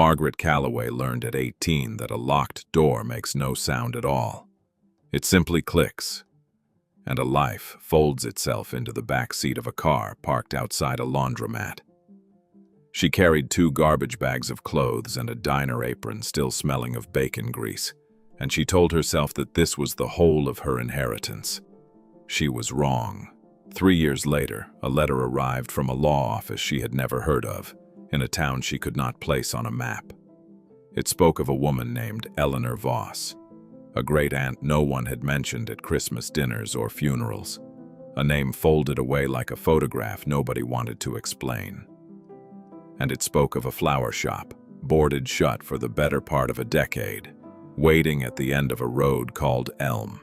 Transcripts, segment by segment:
Margaret Calloway learned at 18 that a locked door makes no sound at all. It simply clicks, and a life folds itself into the back seat of a car parked outside a laundromat. She carried 2 garbage bags of clothes and a diner apron still smelling of bacon grease, and she told herself that this was the whole of her inheritance. She was wrong. 3 years later, a letter arrived from a law office she had never heard of, in a town she could not place on a map. It spoke of a woman named Eleanor Voss, a great-aunt no one had mentioned at Christmas dinners or funerals, a name folded away like a photograph nobody wanted to explain. And it spoke of a flower shop, boarded shut for the better part of a decade, waiting at the end of a road called Elm.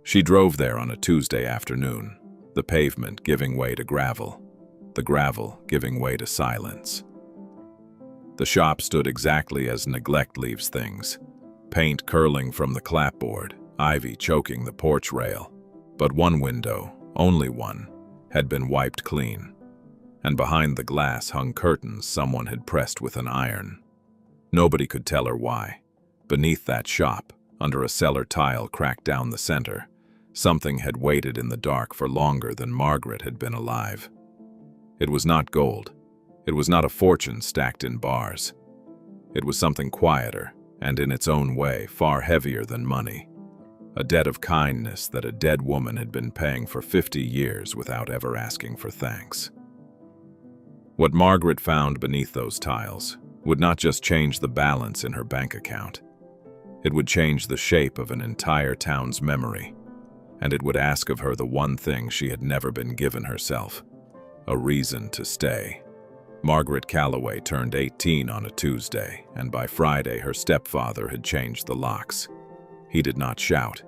She drove there on a Tuesday afternoon, the pavement giving way to gravel, the gravel giving way to silence. The shop stood exactly as neglect leaves things, paint curling from the clapboard, ivy choking the porch rail. But one window, only one, had been wiped clean, and behind the glass hung curtains someone had pressed with an iron. Nobody could tell her why. Beneath that shop, under a cellar tile cracked down the center, something had waited in the dark for longer than Margaret had been alive. It was not gold. It was not a fortune stacked in bars. It was something quieter, and in its own way far heavier than money. A debt of kindness that a dead woman had been paying for 50 years without ever asking for thanks. What Margaret found beneath those tiles would not just change the balance in her bank account. It would change the shape of an entire town's memory, and it would ask of her the one thing she had never been given herself: a reason to stay. Margaret Calloway turned 18 on a Tuesday, and by Friday her stepfather had changed the locks. He did not shout.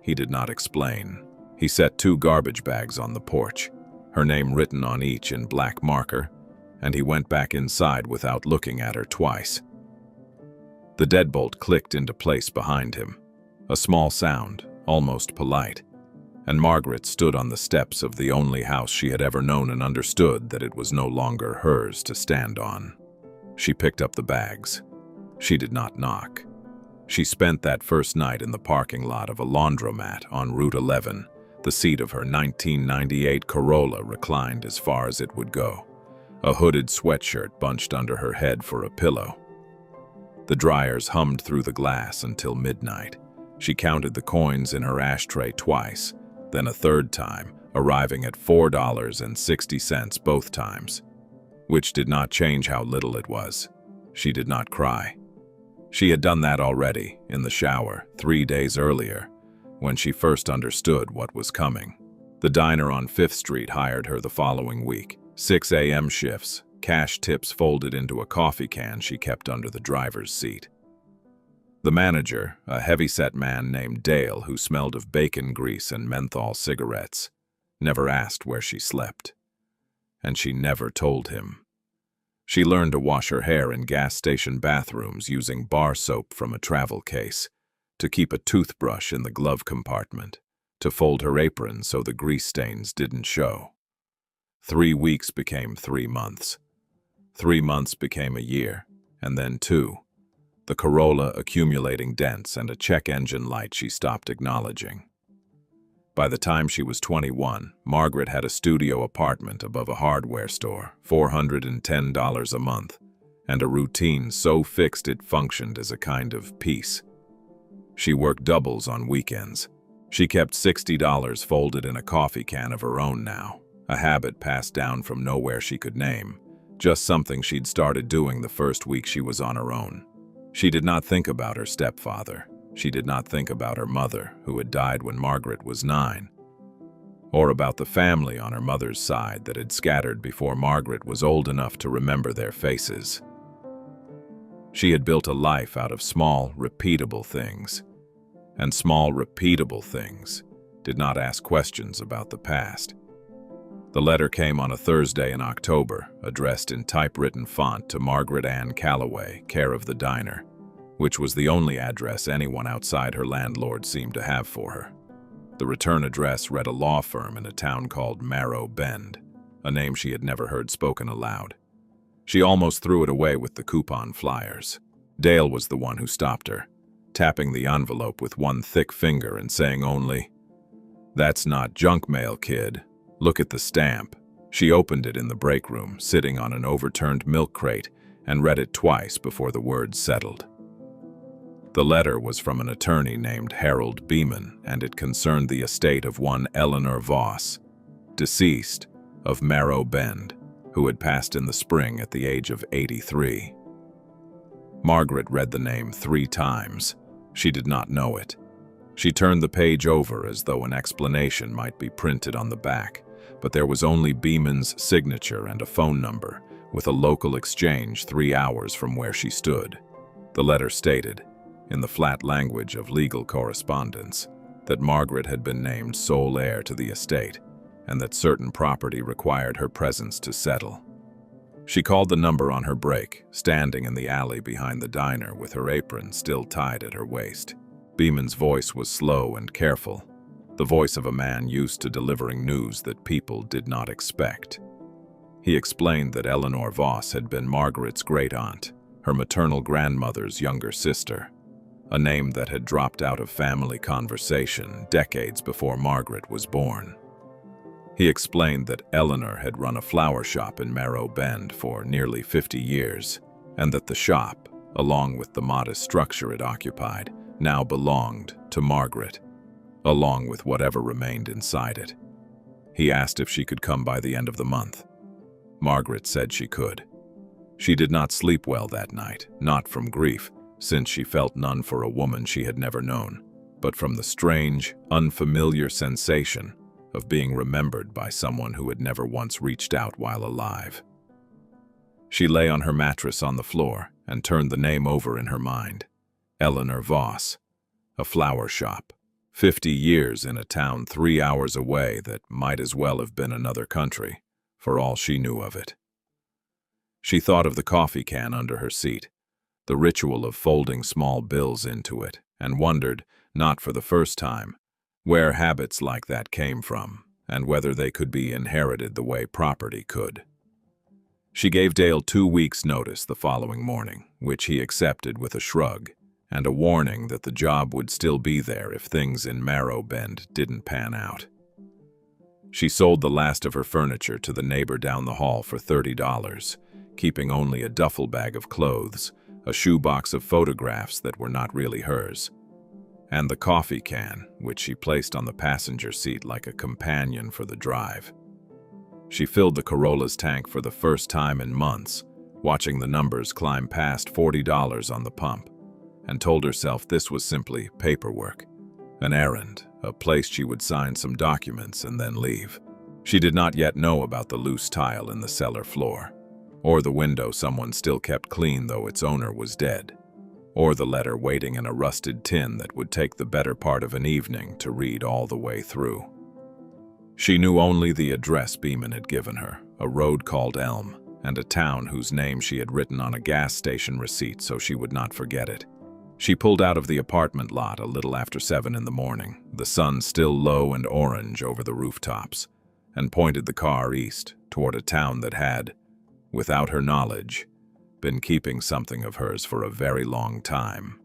He did not explain. He set 2 garbage bags on the porch, her name written on each in black marker, and he went back inside without looking at her twice. The deadbolt clicked into place behind him, a small sound, almost polite, and Margaret stood on the steps of the only house she had ever known and understood that it was no longer hers to stand on. She picked up the bags. She did not knock. She spent that first night in the parking lot of a laundromat on Route 11, the seat of her 1998 Corolla reclined as far as it would go, a hooded sweatshirt bunched under her head for a pillow. The dryers hummed through the glass until midnight. She counted the coins in her ashtray twice, then a third time, arriving at $4.60 both times, which did not change how little it was. She did not cry. She had done that already, in the shower, 3 days earlier, when she first understood what was coming. The diner on 5th Street hired her the following week. 6 a.m. shifts, cash tips folded into a coffee can she kept under the driver's seat. The manager, a heavy-set man named Dale who smelled of bacon grease and menthol cigarettes, never asked where she slept. And she never told him. She learned to wash her hair in gas station bathrooms using bar soap from a travel case, to keep a toothbrush in the glove compartment, to fold her apron so the grease stains didn't show. 3 weeks became 3 months. 3 months became a year, and then 2. The Corolla accumulating dents and a check engine light she stopped acknowledging. By the time she was 21, Margaret had a studio apartment above a hardware store, $410 a month, and a routine so fixed it functioned as a kind of peace. She worked doubles on weekends. She kept $60 folded in a coffee can of her own now, a habit passed down from nowhere she could name, just something she'd started doing the first week she was on her own. She did not think about her stepfather. She did not think about her mother, who had died when Margaret was 9, or about the family on her mother's side that had scattered before Margaret was old enough to remember their faces. She had built a life out of small, repeatable things, and small, repeatable things did not ask questions about the past. The letter came on a Thursday in October, addressed in typewritten font to Margaret Ann Calloway, care of the diner, which was the only address anyone outside her landlord seemed to have for her. The return address read a law firm in a town called Marrow Bend, a name she had never heard spoken aloud. She almost threw it away with the coupon flyers. Dale was the one who stopped her, tapping the envelope with one thick finger and saying only, "That's not junk mail, kid. Look at the stamp." She opened it in the break room, sitting on an overturned milk crate, and read it twice before the words settled. The letter was from an attorney named Harold Beeman, and it concerned the estate of one Eleanor Voss, deceased, of Marrow Bend, who had passed in the spring at the age of 83. Margaret read the name 3 times. She did not know it. She turned the page over as though an explanation might be printed on the back, but there was only Beeman's signature and a phone number, with a local exchange 3 hours from where she stood. The letter stated, in the flat language of legal correspondence, that Margaret had been named sole heir to the estate, and that certain property required her presence to settle. She called the number on her break, standing in the alley behind the diner with her apron still tied at her waist. Beeman's voice was slow and careful, the voice of a man used to delivering news that people did not expect. He explained that Eleanor Voss had been Margaret's great-aunt, her maternal grandmother's younger sister, a name that had dropped out of family conversation decades before Margaret was born. He explained that Eleanor had run a flower shop in Marrow Bend for nearly 50 years, and that the shop, along with the modest structure it occupied, now belonged to Margaret, along with whatever remained inside it. He asked if she could come by the end of the month. Margaret said she could. She did not sleep well that night, not from grief, since she felt none for a woman she had never known, but from the strange, unfamiliar sensation of being remembered by someone who had never once reached out while alive. She lay on her mattress on the floor and turned the name over in her mind. Eleanor Voss, a flower shop, 50 years in a town 3 hours away that might as well have been another country, for all she knew of it. She thought of the coffee can under her seat, the ritual of folding small bills into it, and wondered, not for the first time, where habits like that came from, and whether they could be inherited the way property could. She gave Dale 2 weeks' notice the following morning, which he accepted with a shrug, and a warning that the job would still be there if things in Marrow Bend didn't pan out. She sold the last of her furniture to the neighbor down the hall for $30, keeping only a duffel bag of clothes, a shoebox of photographs that were not really hers, and the coffee can, which she placed on the passenger seat like a companion for the drive. She filled the Corolla's tank for the first time in months, watching the numbers climb past $40 on the pump, and told herself this was simply paperwork, an errand, a place she would sign some documents and then leave. She did not yet know about the loose tile in the cellar floor, or the window someone still kept clean though its owner was dead, or the letter waiting in a rusted tin that would take the better part of an evening to read all the way through. She knew only the address Beeman had given her, a road called Elm, and a town whose name she had written on a gas station receipt so she would not forget it. She pulled out of the apartment lot a little after 7 in the morning, the sun still low and orange over the rooftops, and pointed the car east toward a town that had, without her knowledge, been keeping something of hers for a very long time.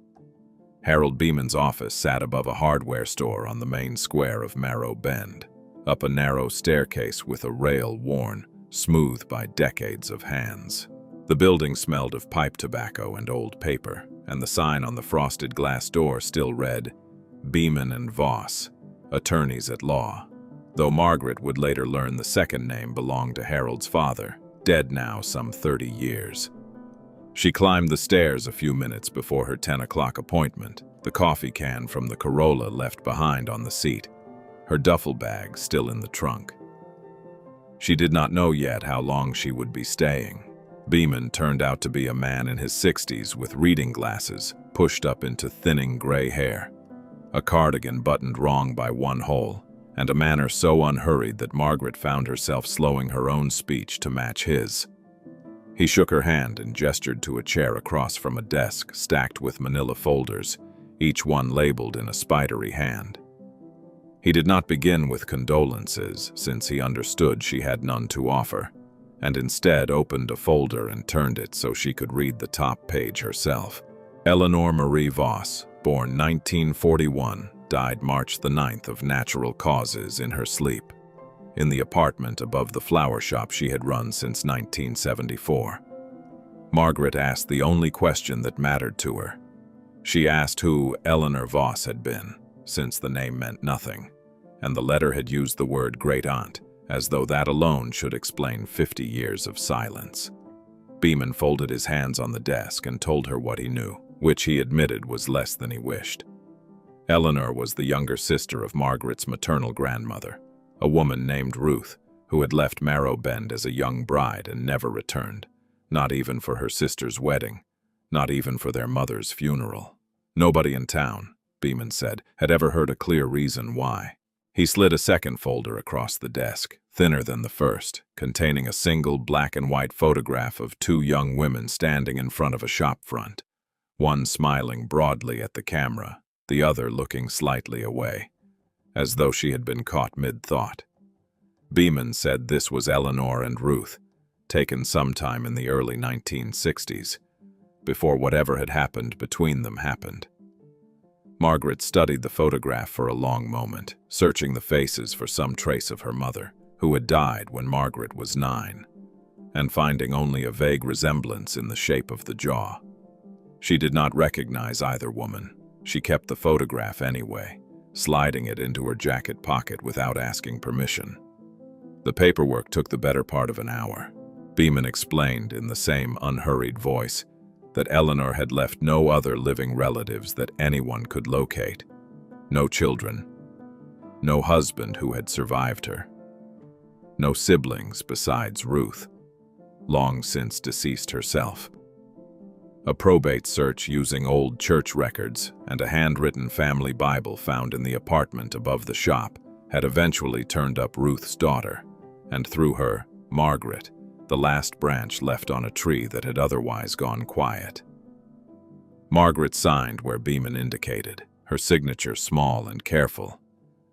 Harold Beeman's office sat above a hardware store on the main square of Marrow Bend, up a narrow staircase with a rail worn, smooth by decades of hands. The building smelled of pipe tobacco and old paper, and the sign on the frosted glass door still read, Beeman and Voss, attorneys at law, though Margaret would later learn the second name belonged to Harold's father, dead now some 30 years. She climbed the stairs a few minutes before her 10 o'clock appointment, the coffee can from the Corolla left behind on the seat, her duffel bag still in the trunk. She did not know yet how long she would be staying. Beeman turned out to be a man in his 60s with reading glasses pushed up into thinning gray hair, a cardigan buttoned wrong by one hole, and a manner so unhurried that Margaret found herself slowing her own speech to match his. He shook her hand and gestured to a chair across from a desk stacked with manila folders, each one labeled in a spidery hand. He did not begin with condolences, since he understood she had none to offer, and instead opened a folder and turned it so she could read the top page herself. Eleanor Marie Voss, born 1941, died March the 9th of natural causes in her sleep, in the apartment above the flower shop she had run since 1974. Margaret asked the only question that mattered to her. She asked who Eleanor Voss had been, since the name meant nothing, and the letter had used the word great-aunt, as though that alone should explain 50 years of silence. Beeman folded his hands on the desk and told her what he knew, which he admitted was less than he wished. Eleanor was the younger sister of Margaret's maternal grandmother, a woman named Ruth, who had left Marrow Bend as a young bride and never returned, not even for her sister's wedding, not even for their mother's funeral. Nobody in town, Beeman said, had ever heard a clear reason why. He slid a second folder across the desk, thinner than the first, containing a single black and white photograph of two young women standing in front of a shop front, one smiling broadly at the camera, the other looking slightly away, as though she had been caught mid-thought. Beeman said this was Eleanor and Ruth, taken sometime in the early 1960s, before whatever had happened between them happened. Margaret studied the photograph for a long moment, searching the faces for some trace of her mother, who had died when Margaret was 9, and finding only a vague resemblance in the shape of the jaw. She did not recognize either woman. She kept the photograph anyway, sliding it into her jacket pocket without asking permission. The paperwork took the better part of an hour. Beeman explained in the same unhurried voice that Eleanor had left no other living relatives that anyone could locate. No children. No husband who had survived her. No siblings besides Ruth, long since deceased herself. A probate search using old church records and a handwritten family Bible found in the apartment above the shop had eventually turned up Ruth's daughter, and through her, Margaret, the last branch left on a tree that had otherwise gone quiet. Margaret signed where Beeman indicated, her signature small and careful,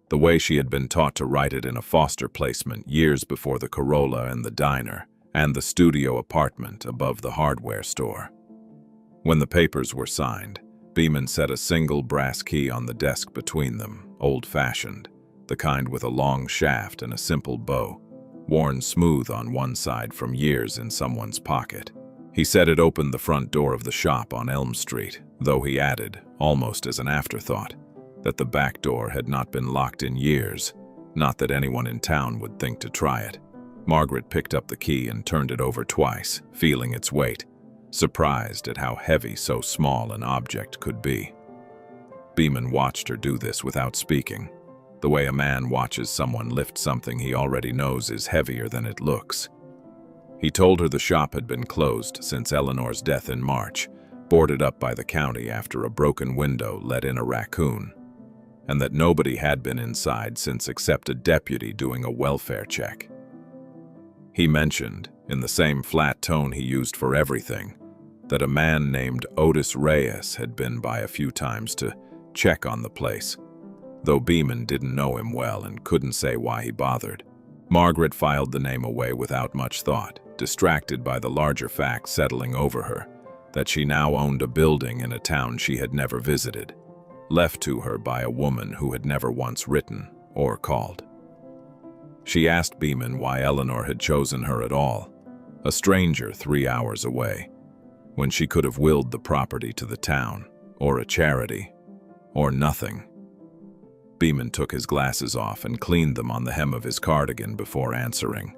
the way she had been taught to write it in a foster placement years before the Corolla and the diner and the studio apartment above the hardware store. When the papers were signed, Beeman set a single brass key on the desk between them, old-fashioned, the kind with a long shaft and a simple bow, worn smooth on one side from years in someone's pocket. He said it opened the front door of the shop on Elm Street, though he added, almost as an afterthought, that the back door had not been locked in years, not that anyone in town would think to try it. Margaret picked up the key and turned it over twice, feeling its weight, surprised at how heavy so small an object could be. Beeman watched her do this without speaking, the way a man watches someone lift something he already knows is heavier than it looks. He told her the shop had been closed since Eleanor's death in March, boarded up by the county after a broken window let in a raccoon, and that nobody had been inside since except a deputy doing a welfare check. He mentioned, in the same flat tone he used for everything, that a man named Otis Reyes had been by a few times to check on the place, though Beeman didn't know him well and couldn't say why he bothered. Margaret filed the name away without much thought, distracted by the larger fact settling over her, that she now owned a building in a town she had never visited, left to her by a woman who had never once written or called. She asked Beeman why Eleanor had chosen her at all, a stranger 3 hours away, when she could have willed the property to the town, or a charity, or nothing. Beeman took his glasses off and cleaned them on the hem of his cardigan before answering.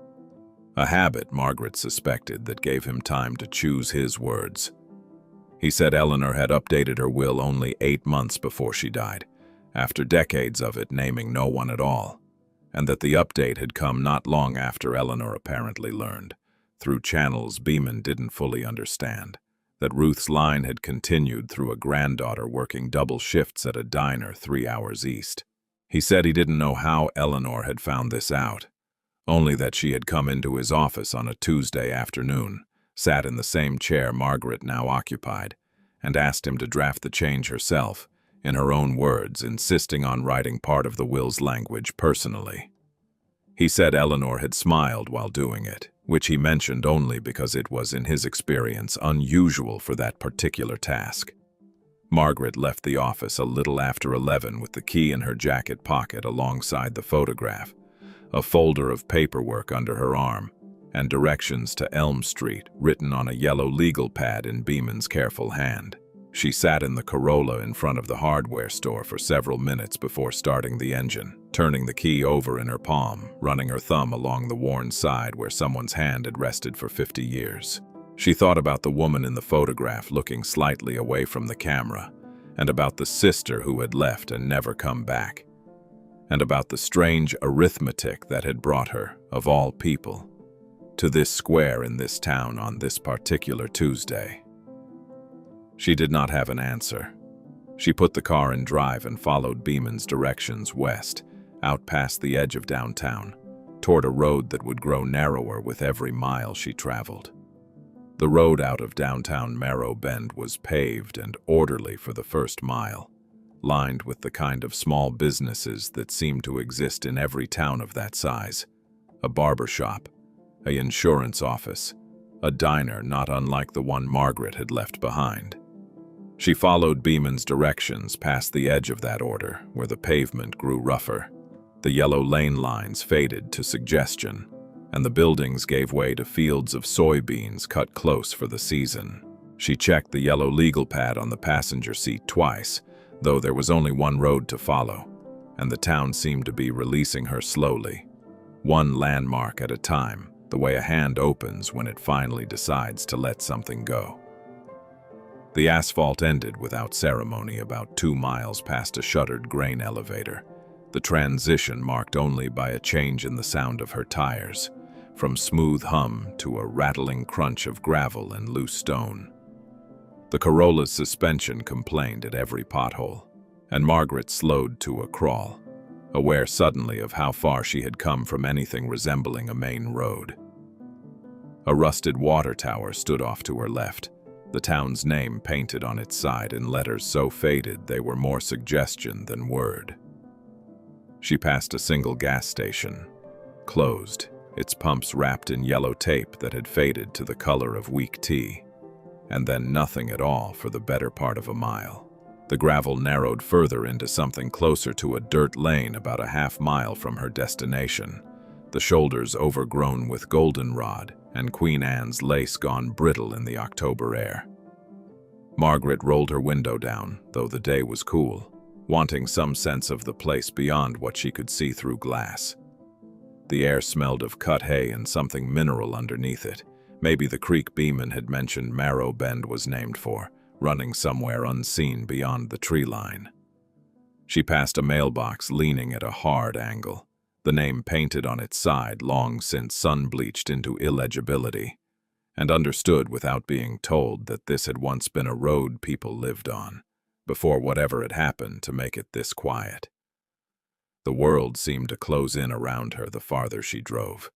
A habit, Margaret suspected, that gave him time to choose his words. He said Eleanor had updated her will only 8 months before she died, after decades of it naming no one at all, and that the update had come not long after Eleanor apparently learned, through channels Beeman didn't fully understand, that Ruth's line had continued through a granddaughter working double shifts at a diner 3 hours east. He said he didn't know how Eleanor had found this out, only that she had come into his office on a Tuesday afternoon, sat in the same chair Margaret now occupied, and asked him to draft the change herself, in her own words, insisting on writing part of the will's language personally. He said Eleanor had smiled while doing it, which he mentioned only because it was, in his experience, unusual for that particular task. Margaret left the office a little after 11 with the key in her jacket pocket alongside the photograph, a folder of paperwork under her arm, and directions to Elm Street written on a yellow legal pad in Beeman's careful hand. She sat in the Corolla in front of the hardware store for several minutes before starting the engine, turning the key over in her palm, running her thumb along the worn side where someone's hand had rested for 50 years. She thought about the woman in the photograph looking slightly away from the camera, and about the sister who had left and never come back, and about the strange arithmetic that had brought her, of all people, to this square in this town on this particular Tuesday. She did not have an answer. She put the car in drive and followed Beeman's directions west, out past the edge of downtown, toward a road that would grow narrower with every mile she traveled. The road out of downtown Marrow Bend was paved and orderly for the first mile, lined with the kind of small businesses that seem to exist in every town of that size: a barber shop, an insurance office, a diner not unlike the one Margaret had left behind. She followed Beeman's directions past the edge of that order, where the pavement grew rougher. The yellow lane lines faded to suggestion, and the buildings gave way to fields of soybeans cut close for the season. She checked the yellow legal pad on the passenger seat twice, though there was only one road to follow, and the town seemed to be releasing her slowly, one landmark at a time, the way a hand opens when it finally decides to let something go. The asphalt ended without ceremony about 2 miles past a shuttered grain elevator, the transition marked only by a change in the sound of her tires, from smooth hum to a rattling crunch of gravel and loose stone. The Corolla's suspension complained at every pothole, and Margaret slowed to a crawl, aware suddenly of how far she had come from anything resembling a main road. A rusted water tower stood off to her left, the town's name painted on its side in letters so faded they were more suggestion than word. She passed a single gas station, closed, its pumps wrapped in yellow tape that had faded to the color of weak tea, and then nothing at all for the better part of a mile. The gravel narrowed further into something closer to a dirt lane about a half-mile from her destination, the shoulders overgrown with goldenrod and Queen Anne's lace gone brittle in the October air. Margaret rolled her window down, though the day was cool, wanting some sense of the place beyond what she could see through glass. The air smelled of cut hay and something mineral underneath it. Maybe the creek Beeman had mentioned Marrow Bend was named for, running somewhere unseen beyond the tree line. She passed a mailbox leaning at a hard angle, the name painted on its side long since sun-bleached into illegibility, and understood without being told that this had once been a road people lived on, before whatever had happened to make it this quiet. The world seemed to close in around her the farther she drove,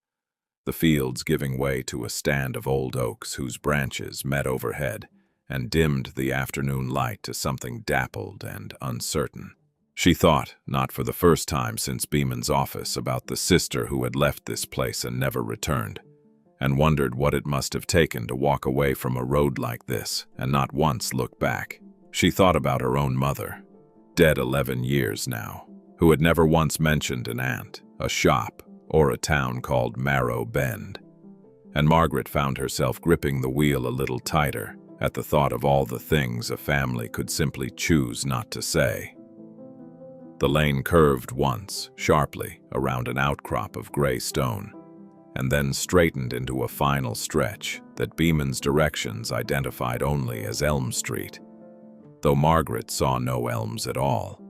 the fields giving way to a stand of old oaks whose branches met overhead and dimmed the afternoon light to something dappled and uncertain. She thought, not for the first time since Beeman's office, about the sister who had left this place and never returned, and wondered what it must have taken to walk away from a road like this and not once look back. She thought about her own mother, dead 11 years now, who had never once mentioned an aunt, a shop, or a town called Marrow Bend. And Margaret found herself gripping the wheel a little tighter at the thought of all the things a family could simply choose not to say. The lane curved once, sharply, around an outcrop of gray stone, and then straightened into a final stretch that Beeman's directions identified only as Elm Street, though Margaret saw no elms at all,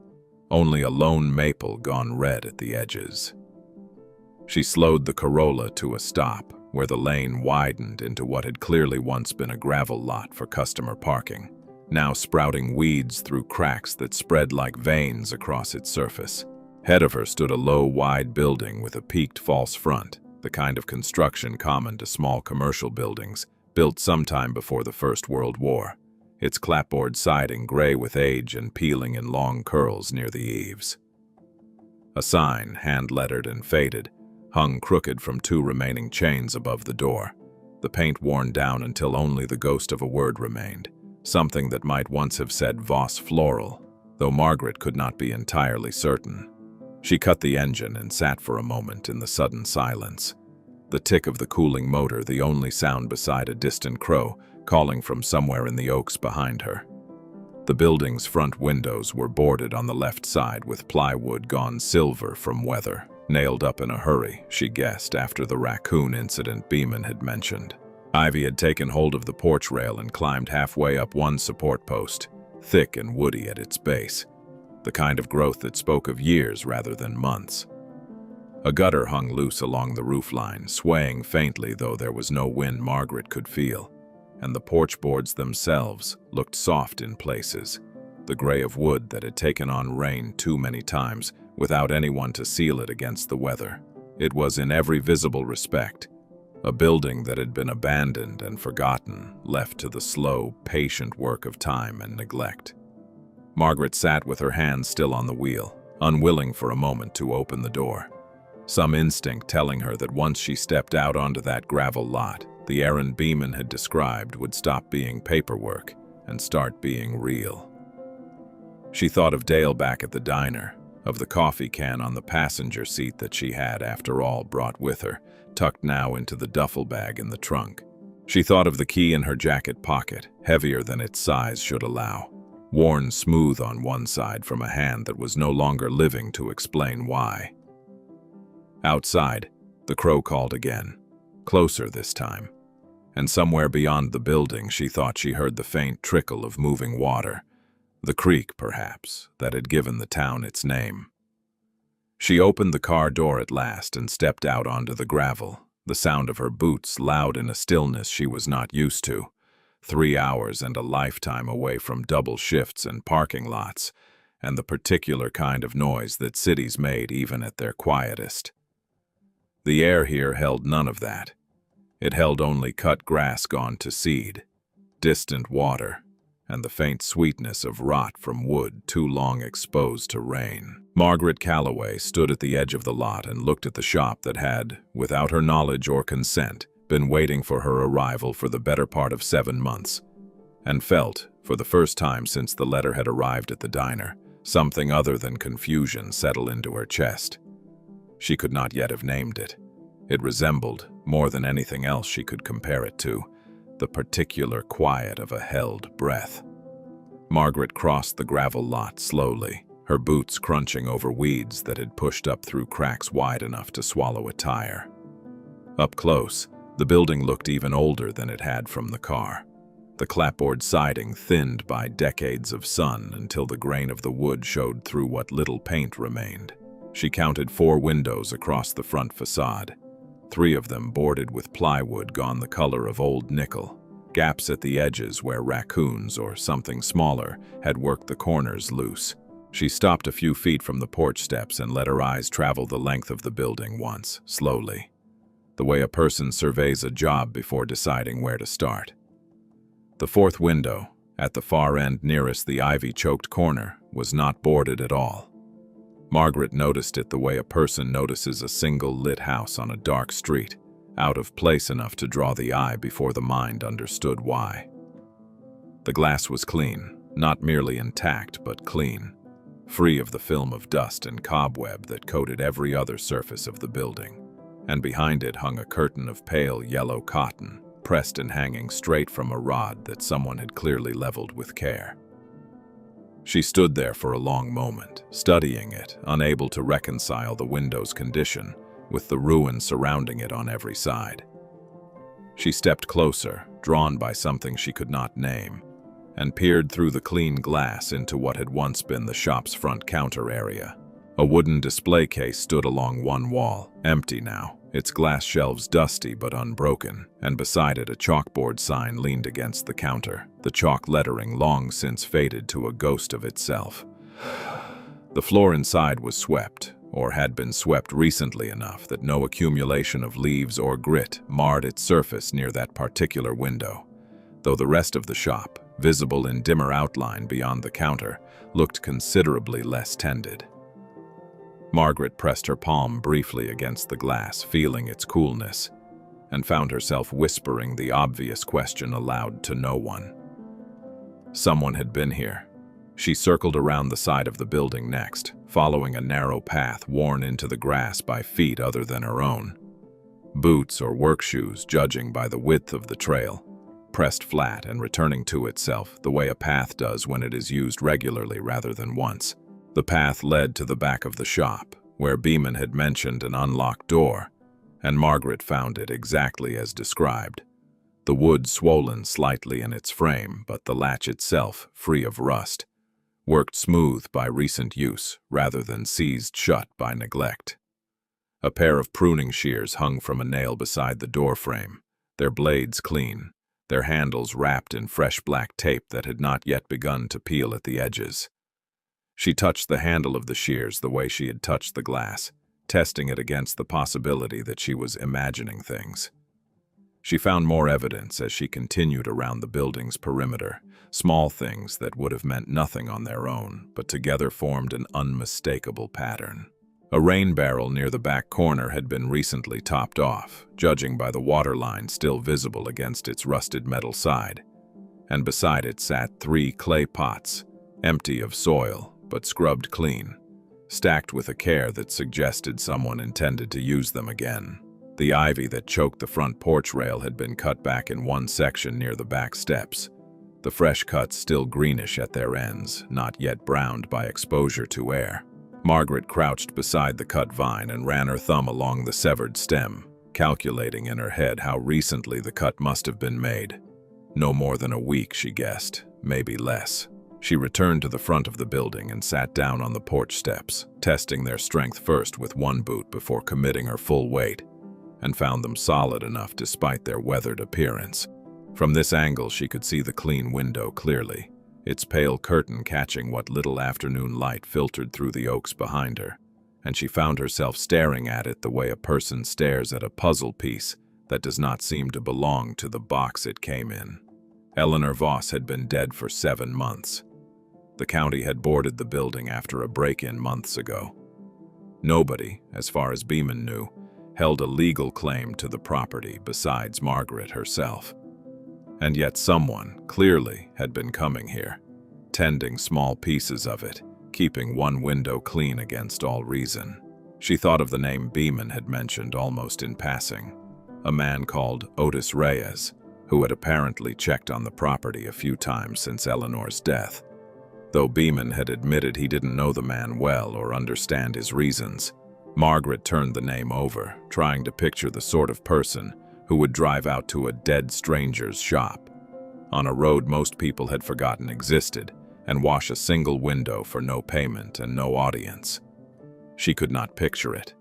only a lone maple gone red at the edges. She slowed the Corolla to a stop, where the lane widened into what had clearly once been a gravel lot for customer parking, now sprouting weeds through cracks that spread like veins across its surface. Ahead of her stood a low, wide building with a peaked false front, the kind of construction common to small commercial buildings, built sometime before the First World War, its clapboard siding gray with age and peeling in long curls near the eaves. A sign, hand-lettered and faded, hung crooked from two remaining chains above the door, the paint worn down until only the ghost of a word remained, something that might once have said Voss Floral, though Margaret could not be entirely certain. She cut the engine and sat for a moment in the sudden silence. The tick of the cooling motor, the only sound beside a distant crow calling from somewhere in the oaks behind her. The building's front windows were boarded on the left side with plywood gone silver from weather, nailed up in a hurry, she guessed, after the raccoon incident Beeman had mentioned. Ivy had taken hold of the porch rail and climbed halfway up one support post, thick and woody at its base, the kind of growth that spoke of years rather than months. A gutter hung loose along the roofline, swaying faintly though there was no wind Margaret could feel, and the porch boards themselves looked soft in places, the gray of wood that had taken on rain too many times without anyone to seal it against the weather. It was in every visible respect a building that had been abandoned and forgotten, left to the slow, patient work of time and neglect. Margaret sat with her hands still on the wheel, unwilling for a moment to open the door. Some instinct telling her that once she stepped out onto that gravel lot, the errand Beeman had described would stop being paperwork and start being real. She thought of Dale back at the diner, of the coffee can on the passenger seat that she had, after all, brought with her, tucked now into the duffel bag in the trunk. She thought of the key in her jacket pocket, heavier than its size should allow, worn smooth on one side from a hand that was no longer living to explain why. Outside, the crow called again, closer this time, and somewhere beyond the building she thought she heard the faint trickle of moving water, the creek, perhaps, that had given the town its name. She opened the car door at last and stepped out onto the gravel, the sound of her boots loud in a stillness she was not used to. 3 hours and a lifetime away from double shifts and parking lots, and the particular kind of noise that cities made even at their quietest. The air here held none of that. It held only cut grass gone to seed, distant water, and the faint sweetness of rot from wood too long exposed to rain. Margaret Calloway stood at the edge of the lot and looked at the shop that had, without her knowledge or consent, been waiting for her arrival for the better part of 7 months, and felt, for the first time since the letter had arrived at the diner, something other than confusion settle into her chest. She could not yet have named it. It resembled, more than anything else she could compare it to, the particular quiet of a held breath. Margaret crossed the gravel lot slowly, her boots crunching over weeds that had pushed up through cracks wide enough to swallow a tire. Up close, the building looked even older than it had from the car, the clapboard siding thinned by decades of sun until the grain of the wood showed through what little paint remained. She counted 4 windows across the front facade, 3 of them boarded with plywood gone the color of old nickel, gaps at the edges where raccoons or something smaller had worked the corners loose. She stopped a few feet from the porch steps and let her eyes travel the length of the building once, slowly, the way a person surveys a job before deciding where to start. The 4th window, at the far end nearest the ivy-choked corner, was not boarded at all. Margaret noticed it the way a person notices a single lit house on a dark street, out of place enough to draw the eye before the mind understood why. The glass was clean, not merely intact but clean, free of the film of dust and cobweb that coated every other surface of the building, and behind it hung a curtain of pale yellow cotton, pressed and hanging straight from a rod that someone had clearly leveled with care. She stood there for a long moment, studying it, unable to reconcile the window's condition with the ruin surrounding it on every side. She stepped closer, drawn by something she could not name, and peered through the clean glass into what had once been the shop's front counter area. A wooden display case stood along one wall, empty now, its glass shelves dusty but unbroken, and beside it a chalkboard sign leaned against the counter, the chalk lettering long since faded to a ghost of itself. The floor inside was swept, or had been swept recently enough that no accumulation of leaves or grit marred its surface near that particular window, though the rest of the shop, visible in dimmer outline beyond the counter, looked considerably less tended. Margaret pressed her palm briefly against the glass, feeling its coolness, and found herself whispering the obvious question aloud to no one. Someone had been here. She circled around the side of the building next, following a narrow path worn into the grass by feet other than her own. Boots or work shoes, judging by the width of the trail, pressed flat and returning to itself the way a path does when it is used regularly rather than once. The path led to the back of the shop, where Beeman had mentioned an unlocked door, and Margaret found it exactly as described. The wood swollen slightly in its frame, but the latch itself free of rust, worked smooth by recent use rather than seized shut by neglect. A pair of pruning shears hung from a nail beside the door frame, their blades clean, their handles wrapped in fresh black tape that had not yet begun to peel at the edges. She touched the handle of the shears the way she had touched the glass, testing it against the possibility that she was imagining things. She found more evidence as she continued around the building's perimeter, small things that would have meant nothing on their own, but together formed an unmistakable pattern. A rain barrel near the back corner had been recently topped off, judging by the water line still visible against its rusted metal side, and beside it sat 3 clay pots, empty of soil but scrubbed clean, stacked with a care that suggested someone intended to use them again. The ivy that choked the front porch rail had been cut back in one section near the back steps, the fresh cuts still greenish at their ends, not yet browned by exposure to air. Margaret crouched beside the cut vine and ran her thumb along the severed stem, calculating in her head how recently the cut must have been made. No more than a week, she guessed, maybe less. She returned to the front of the building and sat down on the porch steps, testing their strength first with one boot before committing her full weight, and found them solid enough despite their weathered appearance. From this angle she could see the clean window clearly, its pale curtain catching what little afternoon light filtered through the oaks behind her, and she found herself staring at it the way a person stares at a puzzle piece that does not seem to belong to the box it came in. Eleanor Voss had been dead for 7 months. The county had boarded the building after a break-in months ago. Nobody, as far as Beeman knew, held a legal claim to the property besides Margaret herself. And yet someone, clearly, had been coming here, tending small pieces of it, keeping one window clean against all reason. She thought of the name Beeman had mentioned almost in passing, a man called Otis Reyes, who had apparently checked on the property a few times since Eleanor's death. Though Beeman had admitted he didn't know the man well or understand his reasons, Margaret turned the name over, trying to picture the sort of person who would drive out to a dead stranger's shop, on a road most people had forgotten existed, and wash a single window for no payment and no audience. She could not picture it.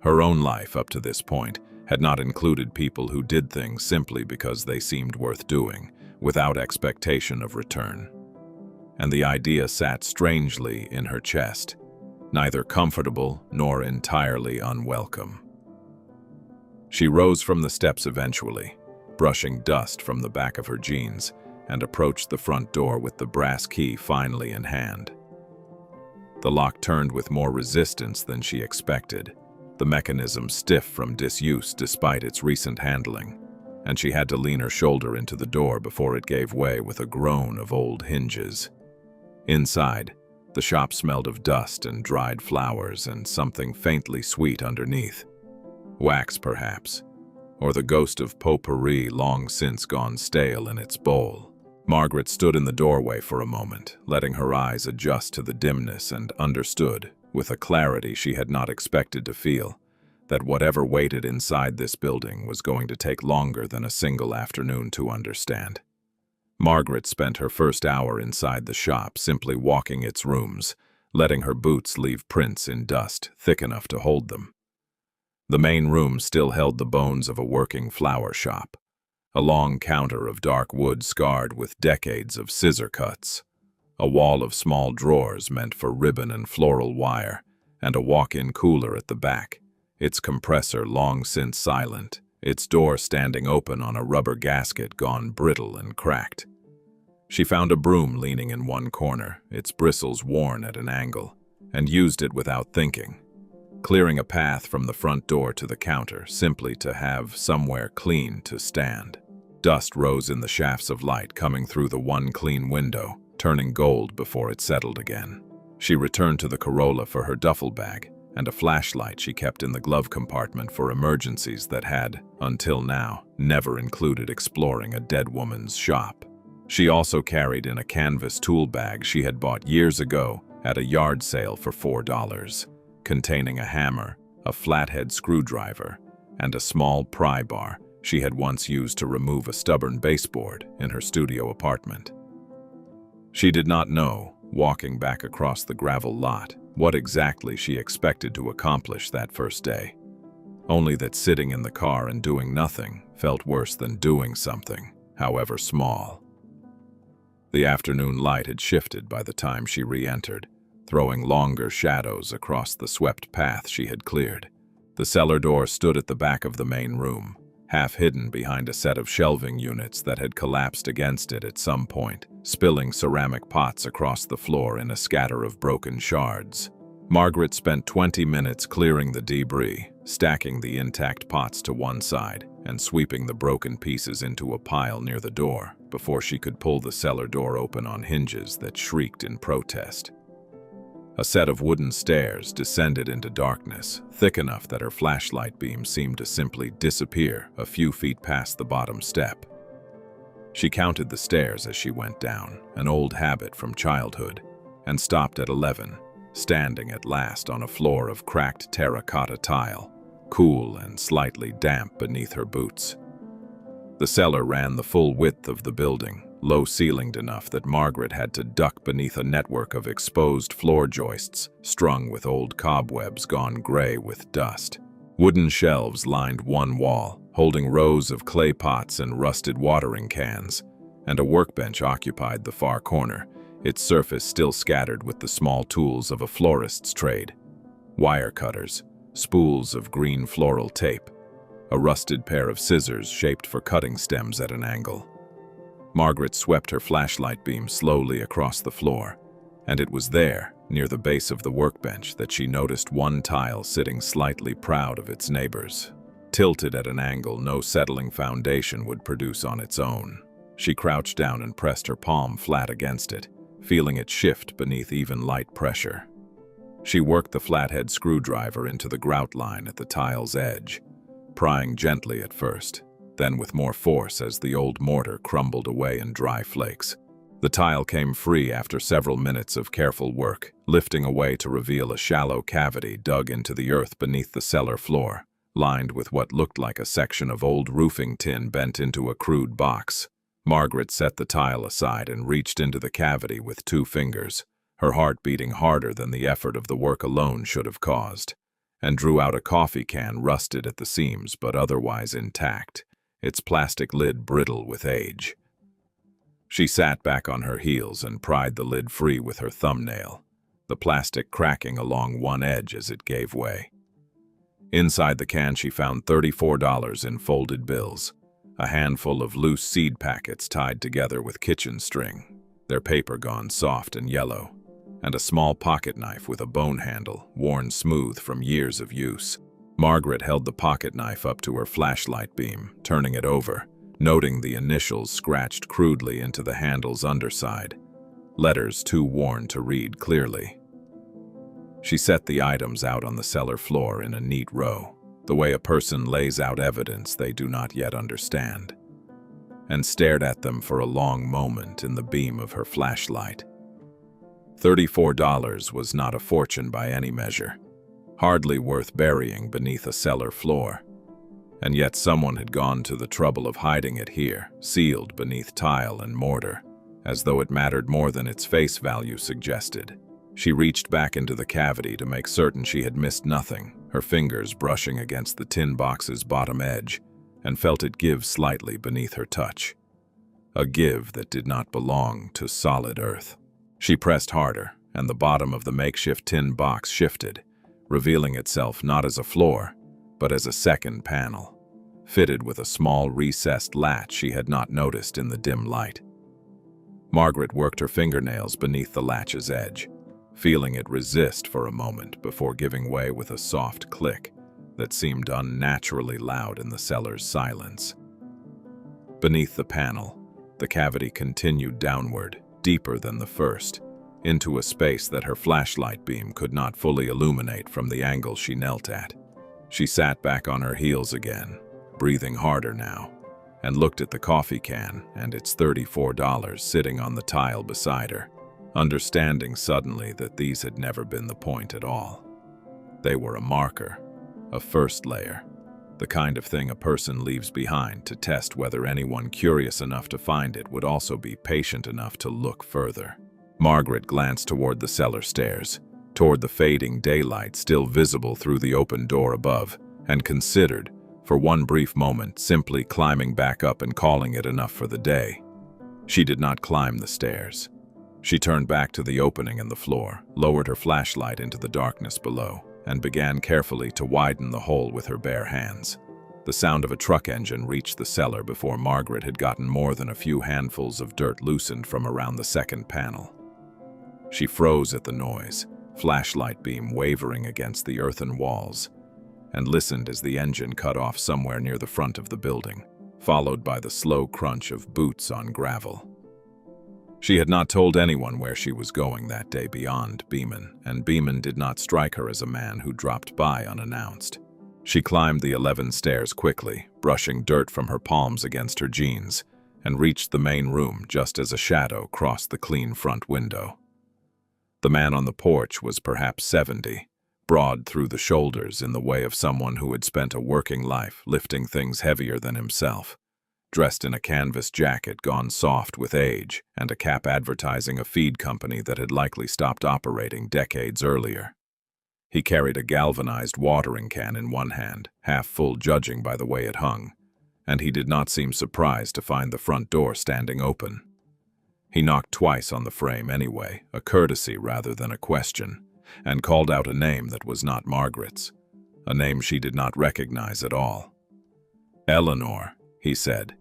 Her own life up to this point had not included people who did things simply because they seemed worth doing, without expectation of return. And the idea sat strangely in her chest, neither comfortable nor entirely unwelcome. She rose from the steps eventually, brushing dust from the back of her jeans, and approached the front door with the brass key finally in hand. The lock turned with more resistance than she expected, the mechanism stiff from disuse despite its recent handling, and she had to lean her shoulder into the door before it gave way with a groan of old hinges. Inside, the shop smelled of dust and dried flowers and something faintly sweet underneath. Wax, perhaps, or the ghost of potpourri long since gone stale in its bowl. Margaret stood in the doorway for a moment, letting her eyes adjust to the dimness, and understood, with a clarity she had not expected to feel, that whatever waited inside this building was going to take longer than a single afternoon to understand. Margaret spent her first hour inside the shop simply walking its rooms, letting her boots leave prints in dust thick enough to hold them. The main room still held the bones of a working flower shop, a long counter of dark wood scarred with decades of scissor cuts, a wall of small drawers meant for ribbon and floral wire, and a walk-in cooler at the back, its compressor long since silent, its door standing open on a rubber gasket gone brittle and cracked. She found a broom leaning in one corner, its bristles worn at an angle, and used it without thinking, clearing a path from the front door to the counter simply to have somewhere clean to stand. Dust rose in the shafts of light coming through the one clean window, turning gold before it settled again. She returned to the Corolla for her duffel bag and a flashlight she kept in the glove compartment for emergencies that had, until now, never included exploring a dead woman's shop. She also carried in a canvas tool bag she had bought years ago at a yard sale for $4, containing a hammer, a flathead screwdriver, and a small pry bar she had once used to remove a stubborn baseboard in her studio apartment. She did not know, walking back across the gravel lot, what exactly she expected to accomplish that first day. Only that sitting in the car and doing nothing felt worse than doing something, however small. The afternoon light had shifted by the time she re-entered, throwing longer shadows across the swept path she had cleared. The cellar door stood at the back of the main room, half hidden behind a set of shelving units that had collapsed against it at some point, spilling ceramic pots across the floor in a scatter of broken shards. Margaret spent 20 minutes clearing the debris, stacking the intact pots to one side and sweeping the broken pieces into a pile near the door before she could pull the cellar door open on hinges that shrieked in protest. A set of wooden stairs descended into darkness, thick enough that her flashlight beam seemed to simply disappear a few feet past the bottom step. She counted the stairs as she went down, an old habit from childhood, and stopped at 11, standing at last on a floor of cracked terracotta tile, cool and slightly damp beneath her boots. The cellar ran the full width of the building, low-ceilinged enough that Margaret had to duck beneath a network of exposed floor joists strung with old cobwebs gone gray with dust. Wooden shelves lined one wall, holding rows of clay pots and rusted watering cans, and a workbench occupied the far corner, its surface still scattered with the small tools of a florist's trade: wire cutters, spools of green floral tape, a rusted pair of scissors shaped for cutting stems at an angle. Margaret swept her flashlight beam slowly across the floor, and it was there, near the base of the workbench, that she noticed one tile sitting slightly proud of its neighbors, tilted at an angle no settling foundation would produce on its own. She crouched down and pressed her palm flat against it, feeling it shift beneath even light pressure. She worked the flathead screwdriver into the grout line at the tile's edge, prying gently at first, then with more force as the old mortar crumbled away in dry flakes. The tile came free after several minutes of careful work, lifting away to reveal a shallow cavity dug into the earth beneath the cellar floor, lined with what looked like a section of old roofing tin bent into a crude box. Margaret set the tile aside and reached into the cavity with 2 fingers, her heart beating harder than the effort of the work alone should have caused, and drew out a coffee can rusted at the seams but otherwise intact, its plastic lid brittle with age. She sat back on her heels and pried the lid free with her thumbnail, the plastic cracking along one edge as it gave way. Inside the can she found $34 in folded bills, a handful of loose seed packets tied together with kitchen string, their paper gone soft and yellow, and a small pocket knife with a bone handle worn smooth from years of use. Margaret held the pocket knife up to her flashlight beam, turning it over, noting the initials scratched crudely into the handle's underside, letters too worn to read clearly. She set the items out on the cellar floor in a neat row, the way a person lays out evidence they do not yet understand, and stared at them for a long moment in the beam of her flashlight. $34 was not a fortune by any measure, hardly worth burying beneath a cellar floor. And yet someone had gone to the trouble of hiding it here, sealed beneath tile and mortar, as though it mattered more than its face value suggested. She reached back into the cavity to make certain she had missed nothing, her fingers brushing against the tin box's bottom edge, and felt it give slightly beneath her touch. A give that did not belong to solid earth. She pressed harder, and the bottom of the makeshift tin box shifted, revealing itself not as a floor, but as a second panel, fitted with a small recessed latch she had not noticed in the dim light. Margaret worked her fingernails beneath the latch's edge, feeling it resist for a moment before giving way with a soft click that seemed unnaturally loud in the cellar's silence. Beneath the panel, the cavity continued downward, deeper than the first, into a space that her flashlight beam could not fully illuminate from the angle she knelt at. She sat back on her heels again, breathing harder now, and looked at the coffee can and its $34 sitting on the tile beside her, understanding suddenly that these had never been the point at all. They were a marker, a first layer, the kind of thing a person leaves behind to test whether anyone curious enough to find it would also be patient enough to look further. Margaret glanced toward the cellar stairs, toward the fading daylight still visible through the open door above, and considered, for one brief moment, simply climbing back up and calling it enough for the day. She did not climb the stairs. She turned back to the opening in the floor, lowered her flashlight into the darkness below, and began carefully to widen the hole with her bare hands. The sound of a truck engine reached the cellar before Margaret had gotten more than a few handfuls of dirt loosened from around the second panel. She froze at the noise, flashlight beam wavering against the earthen walls, and listened as the engine cut off somewhere near the front of the building, followed by the slow crunch of boots on gravel. She had not told anyone where she was going that day beyond Beeman, and Beeman did not strike her as a man who dropped by unannounced. She climbed the 11 stairs quickly, brushing dirt from her palms against her jeans, and reached the main room just as a shadow crossed the clean front window. The man on the porch was perhaps 70, broad through the shoulders in the way of someone who had spent a working life lifting things heavier than himself, dressed in a canvas jacket gone soft with age and a cap advertising a feed company that had likely stopped operating decades earlier. He carried a galvanized watering can in one hand, half full judging by the way it hung, and he did not seem surprised to find the front door standing open. He knocked twice on the frame anyway, a courtesy rather than a question, and called out a name that was not Margaret's, a name she did not recognize at all. "Eleanor," he said.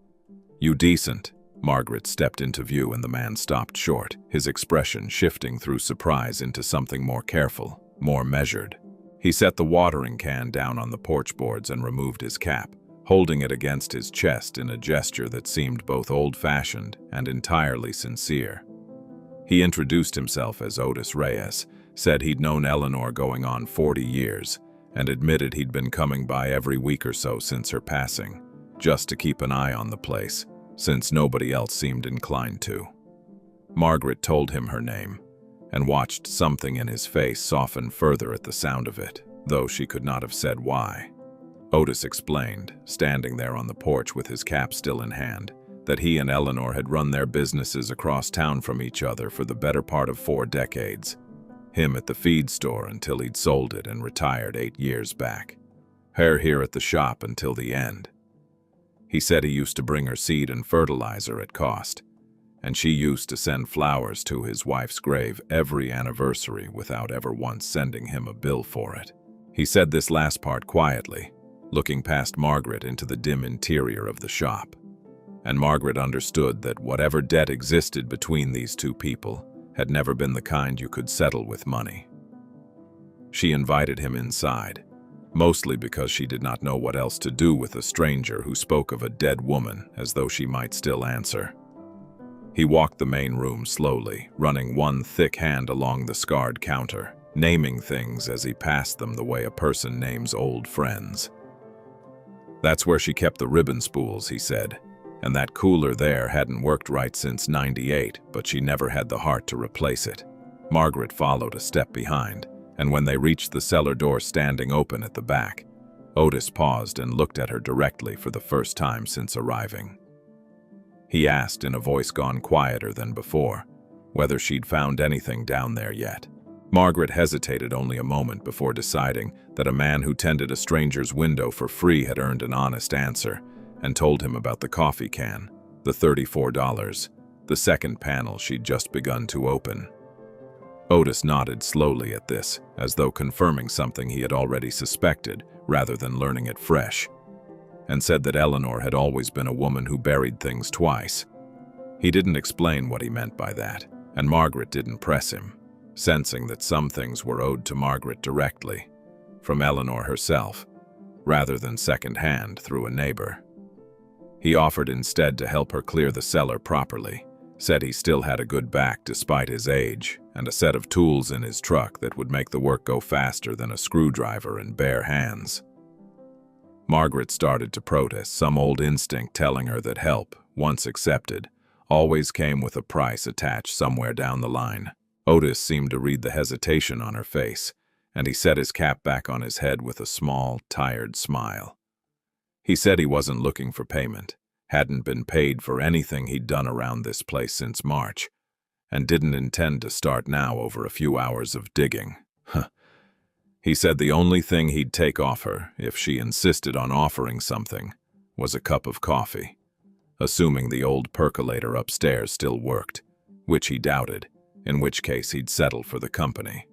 "You decent." Margaret stepped into view and the man stopped short, his expression shifting through surprise into something more careful, more measured. He set the watering can down on the porch boards and removed his cap, holding it against his chest in a gesture that seemed both old-fashioned and entirely sincere. He introduced himself as Otis Reyes, said he'd known Eleanor going on 40 years, and admitted he'd been coming by every week or so since her passing, just to keep an eye on the place, since nobody else seemed inclined to. Margaret told him her name, and watched something in his face soften further at the sound of it, though she could not have said why. Otis explained, standing there on the porch with his cap still in hand, that he and Eleanor had run their businesses across town from each other for the better part of 4 decades. Him at the feed store until he'd sold it and retired 8 years back. Her here at the shop until the end. He said he used to bring her seed and fertilizer at cost, and she used to send flowers to his wife's grave every anniversary without ever once sending him a bill for it. He said this last part quietly, looking past Margaret into the dim interior of the shop. And Margaret understood that whatever debt existed between these two people had never been the kind you could settle with money. She invited him inside, mostly because she did not know what else to do with a stranger who spoke of a dead woman as though she might still answer. He walked the main room slowly, running one thick hand along the scarred counter, naming things as he passed them the way a person names old friends. "That's where she kept the ribbon spools," he said, "and that cooler there hadn't worked right since '98, but she never had the heart to replace it." Margaret followed a step behind, and when they reached the cellar door standing open at the back, Otis paused and looked at her directly for the first time since arriving. He asked in a voice gone quieter than before, whether she'd found anything down there yet. Margaret hesitated only a moment before deciding that a man who tended a stranger's window for free had earned an honest answer, and told him about the coffee can, the $34, the second panel she'd just begun to open. Otis nodded slowly at this, as though confirming something he had already suspected rather than learning it fresh, and said that Eleanor had always been a woman who buried things twice. He didn't explain what he meant by that, and Margaret didn't press him. sensing that some things were owed to Margaret directly, from Eleanor herself, rather than second-hand through a neighbor. He offered instead to help her clear the cellar properly, said he still had a good back despite his age, and a set of tools in his truck that would make the work go faster than a screwdriver and bare hands. Margaret started to protest, some old instinct telling her that help, once accepted, always came with a price attached somewhere down the line. Otis seemed to read the hesitation on her face, and he set his cap back on his head with a small, tired smile. He said he wasn't looking for payment, hadn't been paid for anything he'd done around this place since March, and didn't intend to start now over a few hours of digging. He said the only thing he'd take off her, if she insisted on offering something, was a cup of coffee, assuming the old percolator upstairs still worked, which he doubted, in which case he'd settle for the company.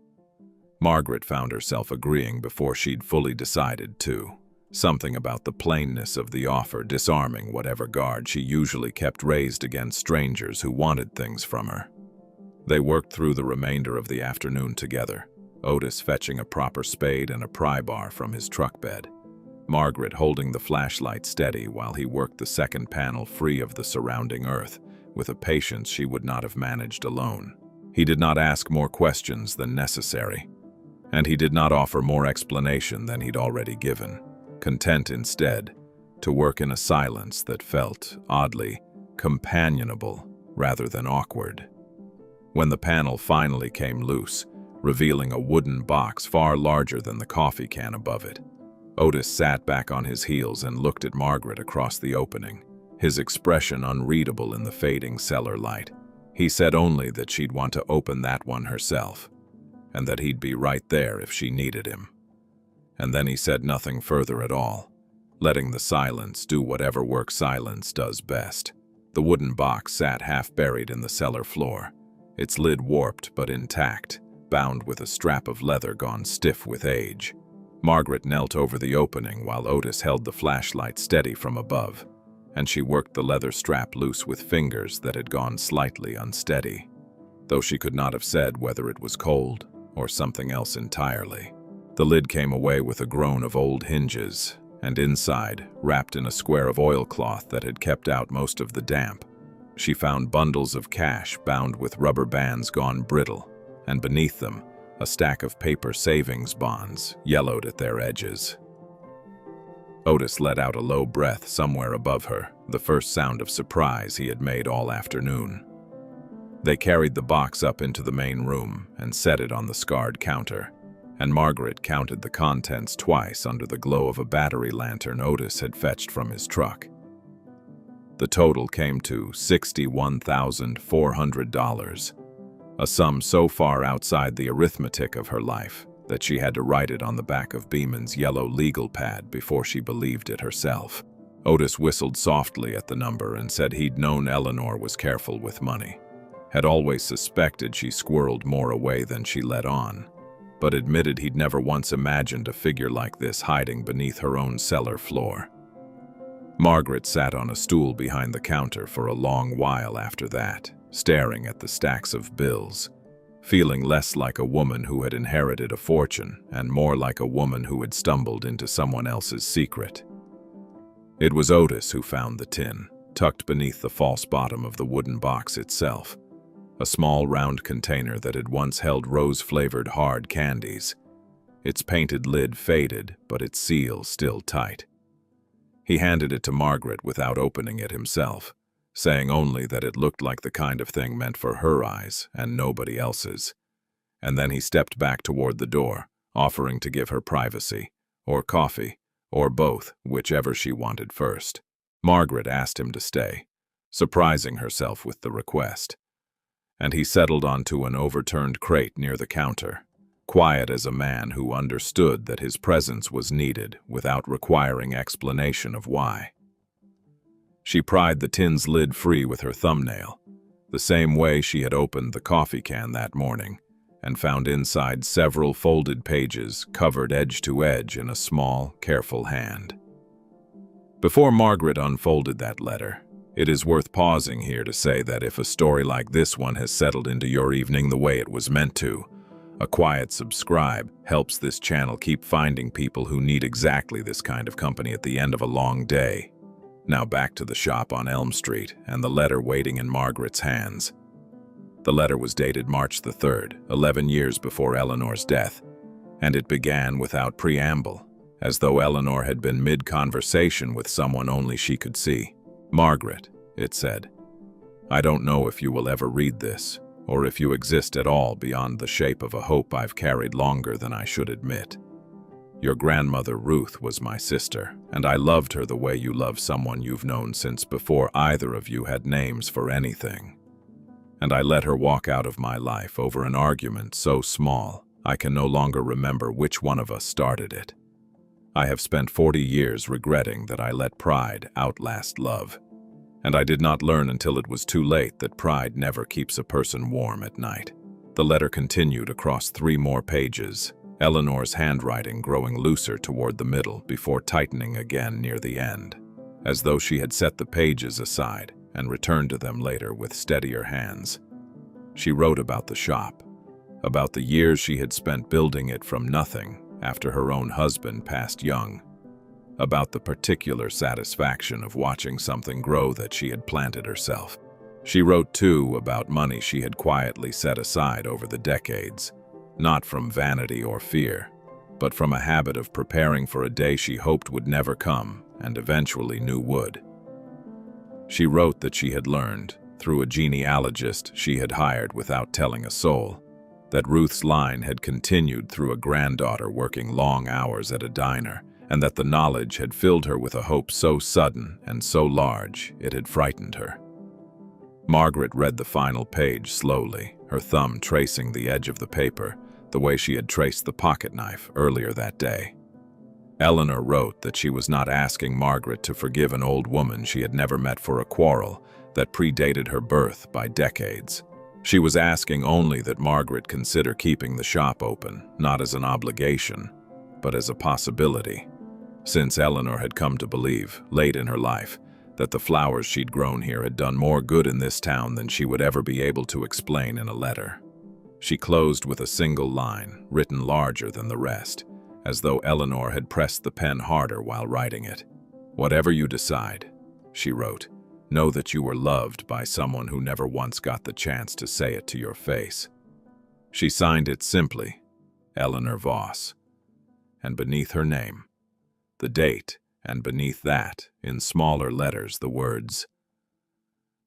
Margaret found herself agreeing before she'd fully decided to. Something about the plainness of the offer disarming whatever guard she usually kept raised against strangers who wanted things from her. They worked through the remainder of the afternoon together, Otis fetching a proper spade and a pry bar from his truck bed, Margaret holding the flashlight steady while he worked the second panel free of the surrounding earth, with a patience she would not have managed alone. He did not ask more questions than necessary, and he did not offer more explanation than he'd already given, content instead to work in a silence that felt, oddly, companionable rather than awkward. When the panel finally came loose, revealing a wooden box far larger than the coffee can above it, Otis sat back on his heels and looked at Margaret across the opening, his expression unreadable in the fading cellar light. He said only that she'd want to open that one herself, and that he'd be right there if she needed him. And then he said nothing further at all, letting the silence do whatever work silence does best. The wooden box sat half buried in the cellar floor, its lid warped but intact, bound with a strap of leather gone stiff with age. Margaret knelt over the opening while Otis held the flashlight steady from above, and she worked the leather strap loose with fingers that had gone slightly unsteady, though she could not have said whether it was cold or something else entirely. The lid came away with a groan of old hinges, and inside, wrapped in a square of oilcloth that had kept out most of the damp, she found bundles of cash bound with rubber bands gone brittle, and beneath them, a stack of paper savings bonds, yellowed at their edges. Otis let out a low breath somewhere above her, the first sound of surprise he had made all afternoon. They carried the box up into the main room and set it on the scarred counter, and Margaret counted the contents twice under the glow of a battery lantern Otis had fetched from his truck. The total came to $61,400, a sum so far outside the arithmetic of her life that she had to write it on the back of Beeman's yellow legal pad before she believed it herself. Otis whistled softly at the number and said he'd known Eleanor was careful with money, had always suspected she squirreled more away than she let on, but admitted he'd never once imagined a figure like this hiding beneath her own cellar floor. Margaret sat on a stool behind the counter for a long while after that, staring at the stacks of bills, feeling less like a woman who had inherited a fortune and more like a woman who had stumbled into someone else's secret. It was Otis who found the tin, tucked beneath the false bottom of the wooden box itself, a small round container that had once held rose-flavored hard candies, its painted lid faded but its seal still tight. He handed it to Margaret without opening it himself, saying only that it looked like the kind of thing meant for her eyes and nobody else's, and then he stepped back toward the door, offering to give her privacy, or coffee, or both, whichever she wanted first. Margaret asked him to stay, surprising herself with the request, and he settled onto an overturned crate near the counter, quiet as a man who understood that his presence was needed without requiring explanation of why. She pried the tin's lid free with her thumbnail, the same way she had opened the coffee can that morning, and found inside several folded pages covered edge to edge in a small, careful hand. Before Margaret unfolded that letter, it is worth pausing here to say that if a story like this one has settled into your evening the way it was meant to, A quiet subscribe helps this channel keep finding people who need exactly this kind of company at the end of a long day. Now back to the shop on Elm Street and the letter waiting in Margaret's hands. The letter was dated March the 3rd, 11 years before Eleanor's death, and it began without preamble, as though Eleanor had been mid-conversation with someone only she could see. "Margaret," it said, "I don't know if you will ever read this, or if you exist at all beyond the shape of a hope I've carried longer than I should admit. Your grandmother Ruth was my sister, and I loved her the way you love someone you've known since before either of you had names for anything. And I let her walk out of my life over an argument so small I can no longer remember which one of us started it. I have spent 40 years regretting that I let pride outlast love. And I did not learn until it was too late that pride never keeps a person warm at night." The letter continued across 3 more pages, Eleanor's handwriting growing looser toward the middle before tightening again near the end, as though she had set the pages aside and returned to them later with steadier hands. She wrote about the shop, about the years she had spent building it from nothing after her own husband passed young, about the particular satisfaction of watching something grow that she had planted herself. She wrote, too, about money she had quietly set aside over the decades, not from vanity or fear, but from a habit of preparing for a day she hoped would never come and eventually knew would. She wrote that she had learned, through a genealogist she had hired without telling a soul, that Ruth's line had continued through a granddaughter working long hours at a diner, and that the knowledge had filled her with a hope so sudden and so large it had frightened her. Margaret read the final page slowly, her thumb tracing the edge of the paper, the way she had traced the pocket knife earlier that day. Eleanor wrote that she was not asking Margaret to forgive an old woman she had never met for a quarrel that predated her birth by decades. She was asking only that Margaret consider keeping the shop open, not as an obligation, but as a possibility, since Eleanor had come to believe, late in her life, that the flowers she'd grown here had done more good in this town than she would ever be able to explain in a letter. She closed with a single line, written larger than the rest, as though Eleanor had pressed the pen harder while writing it. "Whatever you decide," she wrote, "know that you were loved by someone who never once got the chance to say it to your face." She signed it simply, Eleanor Voss, and beneath her name, the date, and beneath that, in smaller letters, the words,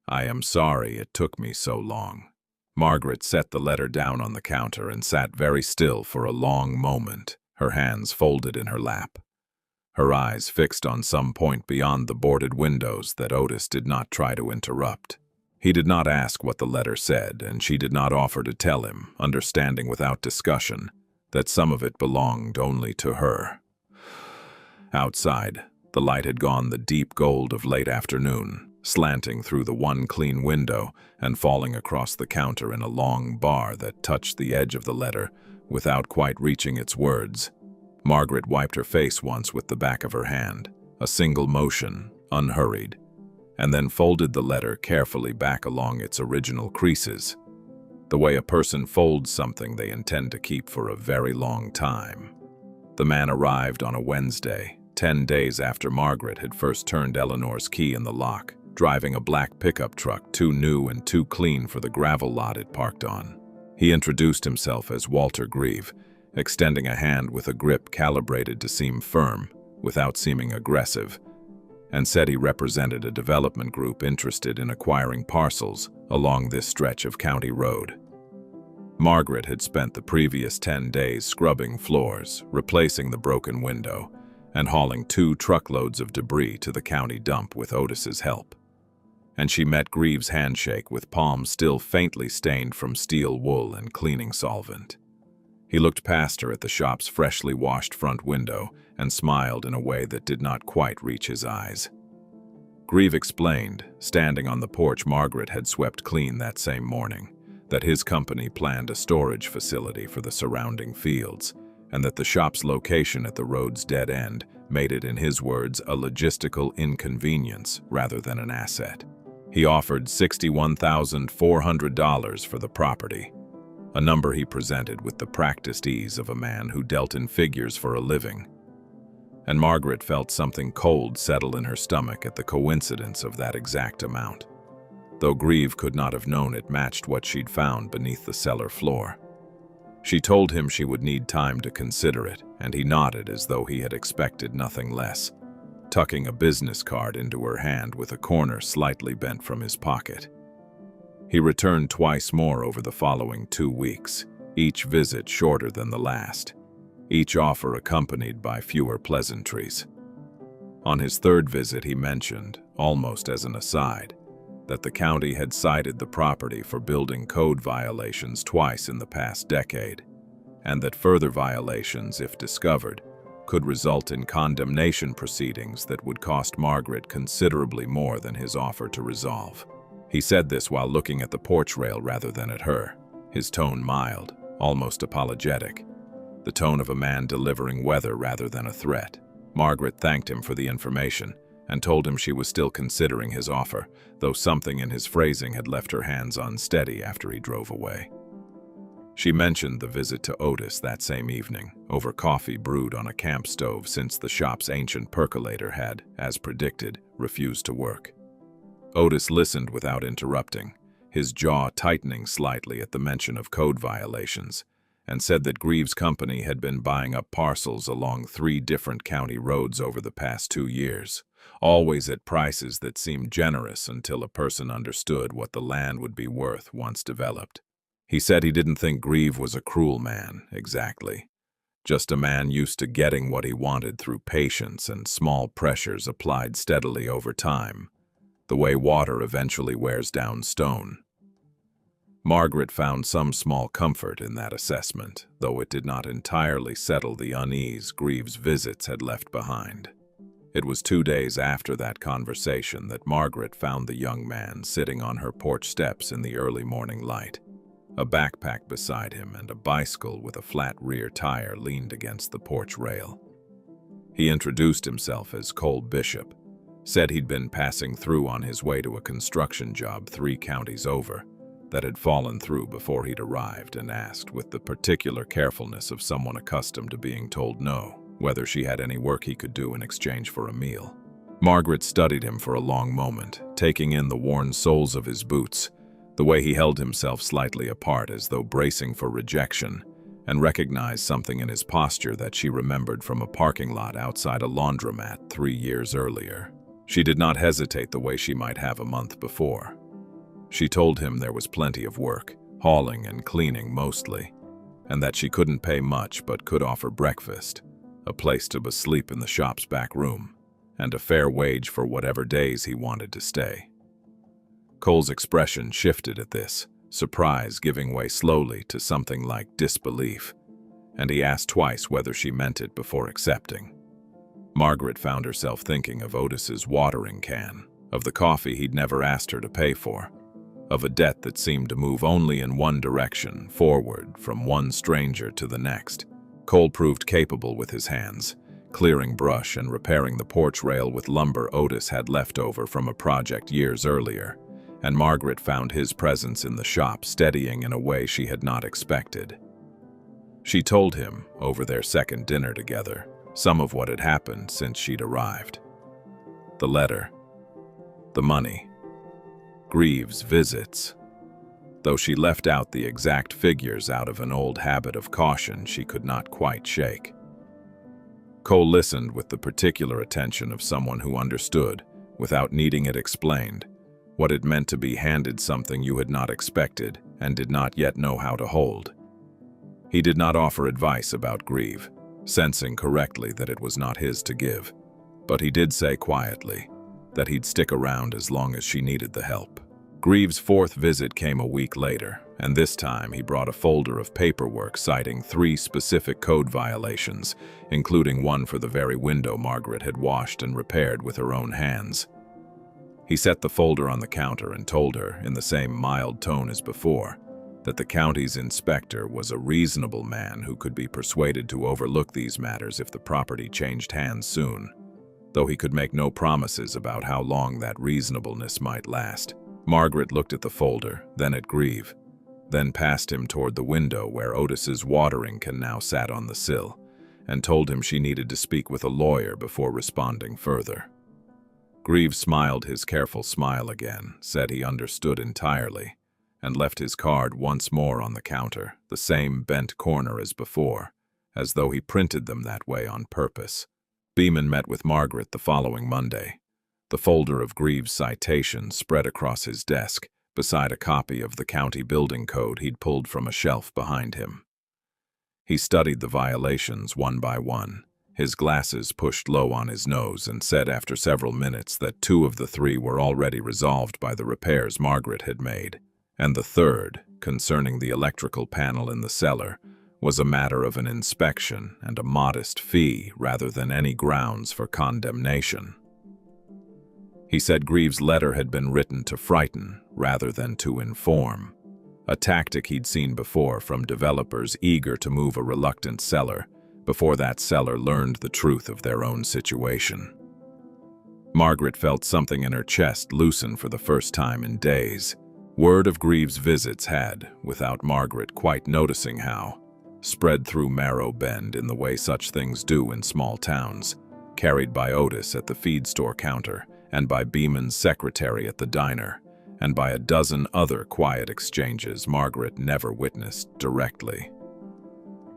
"I am sorry it took me so long." Margaret set the letter down on the counter and sat very still for a long moment, her hands folded in her lap, her eyes fixed on some point beyond the boarded windows that Otis did not try to interrupt. He did not ask what the letter said, and she did not offer to tell him, understanding without discussion that some of it belonged only to her. Outside, the light had gone the deep gold of late afternoon, slanting through the one clean window and falling across the counter in a long bar that touched the edge of the letter without quite reaching its words. Margaret wiped her face once with the back of her hand, a single motion, unhurried, and then folded the letter carefully back along its original creases, the way a person folds something they intend to keep for a very long time. The man arrived on a Wednesday, 10 days after Margaret had first turned Eleanor's key in the lock, driving a black pickup truck too new and too clean for the gravel lot it parked on. He introduced himself as Walter Grieve, extending a hand with a grip calibrated to seem firm, without seeming aggressive, and said he represented a development group interested in acquiring parcels along this stretch of county road. Margaret had spent the previous 10 days scrubbing floors, replacing the broken window, and hauling 2 truckloads of debris to the county dump with Otis's help. And she met Grieve's handshake with palms still faintly stained from steel wool and cleaning solvent. He looked past her at the shop's freshly washed front window and smiled in a way that did not quite reach his eyes. Grieve explained, standing on the porch Margaret had swept clean that same morning, that his company planned a storage facility for the surrounding fields, and that the shop's location at the road's dead end made it, in his words, a logistical inconvenience rather than an asset. He offered $61,400 for the property, a number he presented with the practiced ease of a man who dealt in figures for a living. And Margaret felt something cold settle in her stomach at the coincidence of that exact amount, though Grieve could not have known it matched what she'd found beneath the cellar floor. She told him she would need time to consider it, and he nodded as though he had expected nothing less, tucking a business card into her hand with a corner slightly bent from his pocket. He returned twice more over the following 2 weeks, each visit shorter than the last, each offer accompanied by fewer pleasantries. On his third visit he mentioned, almost as an aside, that the county had cited the property for building code violations twice in the past decade, and that further violations, if discovered, could result in condemnation proceedings that would cost Margaret considerably more than his offer to resolve. He said this while looking at the porch rail rather than at her, his tone mild, almost apologetic, the tone of a man delivering weather rather than a threat. Margaret thanked him for the information and told him she was still considering his offer, though something in his phrasing had left her hands unsteady after he drove away. She mentioned the visit to Otis that same evening, over coffee brewed on a camp stove since the shop's ancient percolator had, as predicted, refused to work. Otis listened without interrupting, his jaw tightening slightly at the mention of code violations, and said that Grieve's company had been buying up parcels along 3 different county roads over the past 2 years, always at prices that seemed generous until a person understood what the land would be worth once developed. He said he didn't think Grieve was a cruel man, exactly. Just a man used to getting what he wanted through patience and small pressures applied steadily over time, the way water eventually wears down stone. Margaret found some small comfort in that assessment, though it did not entirely settle the unease Grieve's visits had left behind. It was 2 days after that conversation that Margaret found the young man sitting on her porch steps in the early morning light. A backpack beside him and a bicycle with a flat rear tire leaned against the porch rail. He introduced himself as Cole Bishop, said he'd been passing through on his way to a construction job 3 counties over that had fallen through before he'd arrived, and asked, with the particular carefulness of someone accustomed to being told no, whether she had any work he could do in exchange for a meal. Margaret studied him for a long moment, taking in the worn soles of his boots, the way he held himself slightly apart as though bracing for rejection, and recognized something in his posture that she remembered from a parking lot outside a laundromat 3 years earlier. She did not hesitate the way she might have a month before. She told him there was plenty of work, hauling and cleaning mostly, and that she couldn't pay much but could offer breakfast, a place to sleep in the shop's back room, and a fair wage for whatever days he wanted to stay. Cole's expression shifted at this, surprise giving way slowly to something like disbelief, and he asked twice whether she meant it before accepting. Margaret found herself thinking of Otis's watering can, of the coffee he'd never asked her to pay for, of a debt that seemed to move only in one direction, forward, from one stranger to the next. Cole proved capable with his hands, clearing brush and repairing the porch rail with lumber Otis had left over from a project years earlier, and Margaret found his presence in the shop steadying in a way she had not expected. She told him, over their second dinner together, some of what had happened since she'd arrived. The letter, the money, Grieve's visits, though she left out the exact figures out of an old habit of caution she could not quite shake. Cole listened with the particular attention of someone who understood, without needing it explained, what it meant to be handed something you had not expected and did not yet know how to hold. He did not offer advice about Grieve, sensing correctly that it was not his to give, but he did say quietly that he'd stick around as long as she needed the help. Grieve's 4th visit came a week later, and this time he brought a folder of paperwork citing 3 specific code violations, including one for the very window Margaret had washed and repaired with her own hands. He set the folder on the counter and told her, in the same mild tone as before, that the county's inspector was a reasonable man who could be persuaded to overlook these matters if the property changed hands soon, though he could make no promises about how long that reasonableness might last. Margaret looked at the folder, then at Grieve, then passed him toward the window where Otis's watering can now sat on the sill, and told him she needed to speak with a lawyer before responding further. Greaves smiled his careful smile again, said he understood entirely, and left his card once more on the counter, the same bent corner as before, as though he printed them that way on purpose. Beeman met with Margaret the following Monday. The folder of Greaves' citations spread across his desk, beside a copy of the county building code he'd pulled from a shelf behind him. He studied the violations one by one, his glasses pushed low on his nose, and said after several minutes that 2 of the 3 were already resolved by the repairs Margaret had made, and the third, concerning the electrical panel in the cellar, was a matter of an inspection and a modest fee rather than any grounds for condemnation. He said Greaves' letter had been written to frighten rather than to inform, a tactic he'd seen before from developers eager to move a reluctant seller before that seller learned the truth of their own situation. Margaret felt something in her chest loosen for the first time in days. Word of Greaves' visits had, without Margaret quite noticing how, spread through Marrow Bend in the way such things do in small towns, carried by Otis at the feed store counter, and by Beeman's secretary at the diner, and by a dozen other quiet exchanges Margaret never witnessed directly.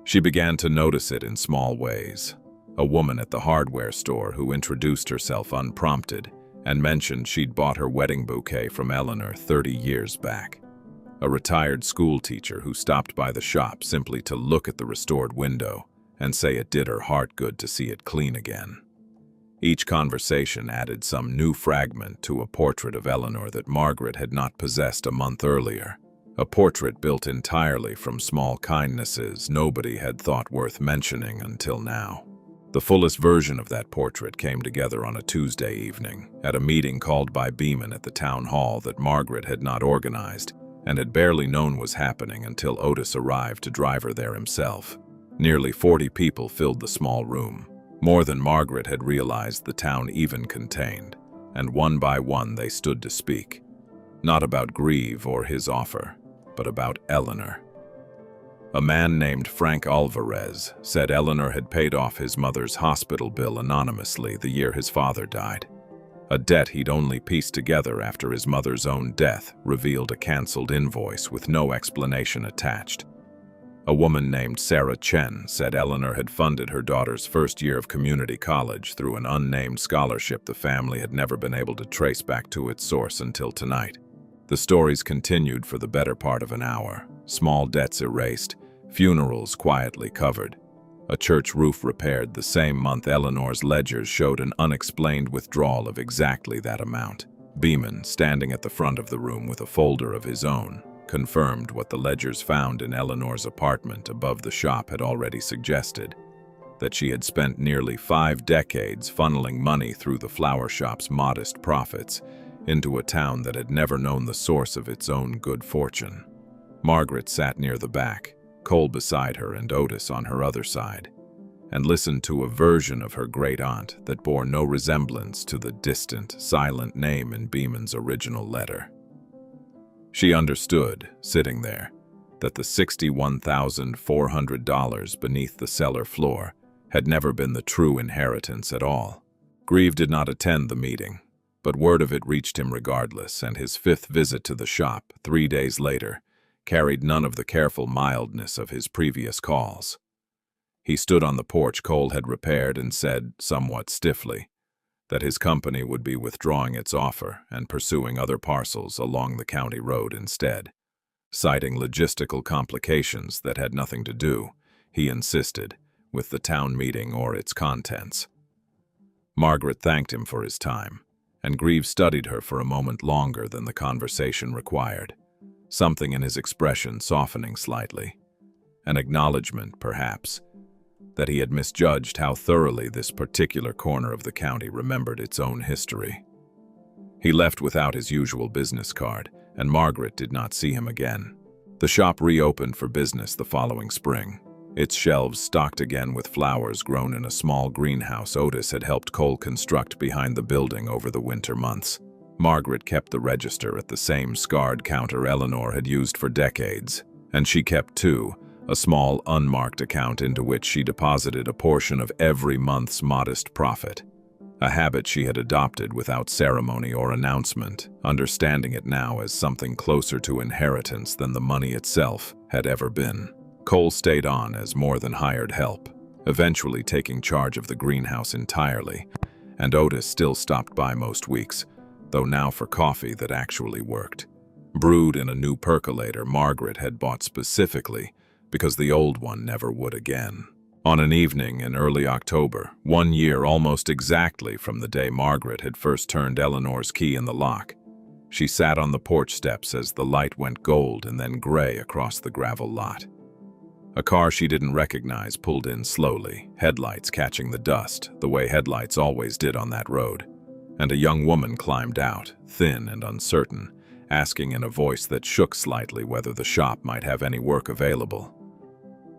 She began to notice it in small ways. A woman at the hardware store who introduced herself unprompted and mentioned she'd bought her wedding bouquet from Eleanor 30 years back. A retired school teacher who stopped by the shop simply to look at the restored window and say it did her heart good to see it clean again. Each conversation added some new fragment to a portrait of Eleanor that Margaret had not possessed a month earlier, a portrait built entirely from small kindnesses nobody had thought worth mentioning until now. The fullest version of that portrait came together on a Tuesday evening, at a meeting called by Beeman at the town hall that Margaret had not organized and had barely known was happening until Otis arrived to drive her there himself. Nearly 40 people filled the small room, more than Margaret had realized the town even contained, and one by one they stood to speak, not about Greaves or his offer, but about Eleanor. A man named Frank Alvarez said Eleanor had paid off his mother's hospital bill anonymously the year his father died. A debt he'd only pieced together after his mother's own death revealed a canceled invoice with no explanation attached. A woman named Sarah Chen said Eleanor had funded her daughter's first year of community college through an unnamed scholarship the family had never been able to trace back to its source until tonight. The stories continued for the better part of an hour, small debts erased, funerals quietly covered, a church roof repaired the same month Eleanor's ledgers showed an unexplained withdrawal of exactly that amount. Beeman, standing at the front of the room with a folder of his own, confirmed what the ledgers found in Eleanor's apartment above the shop had already suggested, that she had spent nearly 5 decades funneling money through the flower shop's modest profits into a town that had never known the source of its own good fortune. Margaret sat near the back, Cole beside her and Otis on her other side, and listened to a version of her great-aunt that bore no resemblance to the distant, silent name in Beeman's original letter. She understood, sitting there, that the $61,400 beneath the cellar floor had never been the true inheritance at all. Greaves did not attend the meeting, but word of it reached him regardless, and his 5th visit to the shop, 3 days later, carried none of the careful mildness of his previous calls. He stood on the porch Cole had repaired and said, somewhat stiffly, that his company would be withdrawing its offer and pursuing other parcels along the county road instead. Citing logistical complications that had nothing to do, he insisted, with the town meeting or its contents. Margaret thanked him for his time, and Greaves studied her for a moment longer than the conversation required, something in his expression softening slightly. An acknowledgement, perhaps, that he had misjudged how thoroughly this particular corner of the county remembered its own history. He left without his usual business card, and Margaret did not see him again. The shop reopened for business the following spring, its shelves stocked again with flowers grown in a small greenhouse Otis had helped Cole construct behind the building over the winter months. Margaret kept the register at the same scarred counter Eleanor had used for decades, and she kept, too, a small unmarked account into which she deposited a portion of every month's modest profit, a habit she had adopted without ceremony or announcement, understanding it now as something closer to inheritance than the money itself had ever been. Cole stayed on as more than hired help, eventually taking charge of the greenhouse entirely, and Otis still stopped by most weeks, though now for coffee that actually worked. Brewed in a new percolator Margaret had bought specifically because the old one never would again. On an evening in early October, 1 year almost exactly from the day Margaret had first turned Eleanor's key in the lock, she sat on the porch steps as the light went gold and then gray across the gravel lot. A car she didn't recognize pulled in slowly, headlights catching the dust, the way headlights always did on that road, and a young woman climbed out, thin and uncertain, asking in a voice that shook slightly whether the shop might have any work available.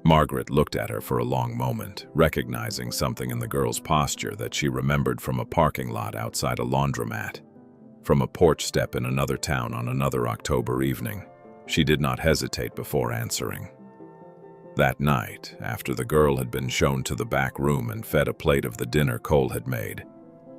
Margaret looked at her for a long moment, recognizing something in the girl's posture that she remembered from a parking lot outside a laundromat, from a porch step in another town on another October evening. She did not hesitate before answering. That night, after the girl had been shown to the back room and fed a plate of the dinner Cole had made,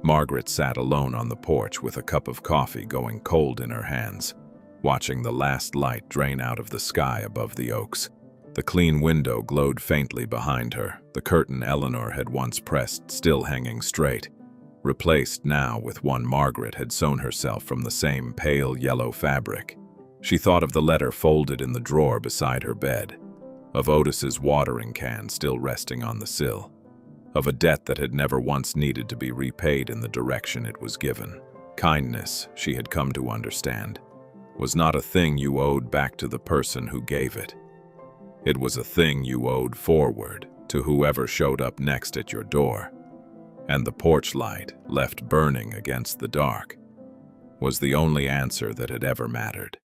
Margaret sat alone on the porch with a cup of coffee going cold in her hands, watching the last light drain out of the sky above the oaks. The clean window glowed faintly behind her, the curtain Eleanor had once pressed still hanging straight, replaced now with one Margaret had sewn herself from the same pale yellow fabric. She thought of the letter folded in the drawer beside her bed, of Otis's watering can still resting on the sill, of a debt that had never once needed to be repaid in the direction it was given. Kindness, she had come to understand, was not a thing you owed back to the person who gave it. It was a thing you owed forward to whoever showed up next at your door, and the porch light, left burning against the dark, was the only answer that had ever mattered.